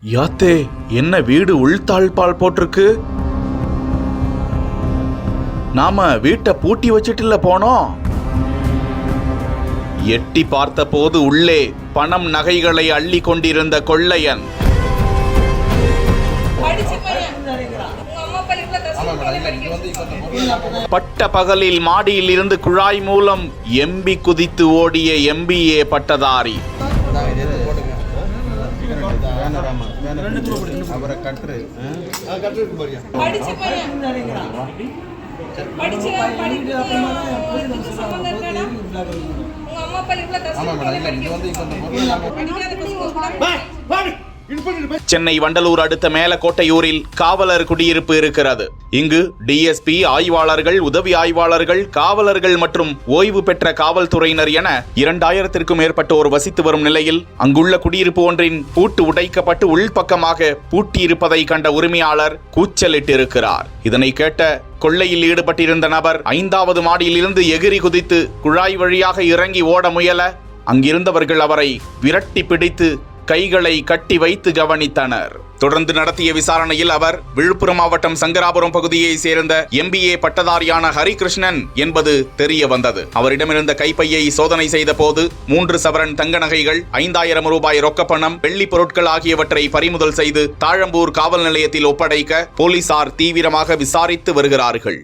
யாத்தே, என்ன வீடு உள்தாழ்பால் போட்டிருக்கு? நாம வீட்டை பூட்டி வச்சிட்டுல போனோம். எட்டி பார்த்த போது உள்ளே பணம் நகைகளை அள்ளி கொண்டிருந்த கொள்ளையன். பட்ட பகலில் மாடியில் இருந்து குழாய் மூலம் எம்பி குதித்து ஓடிய MBA பட்டதாரி. சென்னை வண்டலூர் அடுத்த மேலக்கோட்டையூரில் காவலர் குடியிருப்பு இருக்கிறது. இங்கு DSP, ஆய்வாளர்கள், உதவி ஆய்வாளர்கள், காவலர்கள் மற்றும் ஓய்வு பெற்ற காவல்துறையினர் என 2000த்திற்கும் மேற்பட்டோர் வசித்து வரும் நிலையில் அங்குள்ள குடியிருப்பு ஒன்றின் பூட்டு உடைக்கப்பட்டு உள்பக்கமாக பூட்டியிருப்பதை கண்ட உரிமையாளர் கூச்சலிட்டிருக்கிறார். இதனை கேட்ட கொள்ளையில் ஈடுபட்டிருந்த நபர் 5வது மாடியில் இருந்து எகிரி குதித்து குழாய் வழியாக இறங்கி ஓட முயல அங்கிருந்தவர்கள் அவரை விரட்டி பிடித்து கைகளை கட்டி வைத்து கவனித்தனர். தொடர்ந்து நடத்திய விசாரணையில் அவர் விழுப்புரம் மாவட்டம் சங்கராபுரம் பகுதியை சேர்ந்த MBA பட்டதாரியான ஹரிகிருஷ்ணன் என்பது தெரிய வந்தது. அவரிடமிருந்த கைப்பையை சோதனை செய்த போது 3 சவரன் தங்க நகைகள், 5000 ரூபாய் ரொக்கப்பணம், வெள்ளி பொருட்கள் ஆகியவற்றை பறிமுதல் செய்து தாழம்பூர் காவல் நிலையத்தில் ஒப்படைக்க போலீசார் தீவிரமாக விசாரித்து வருகிறார்கள்.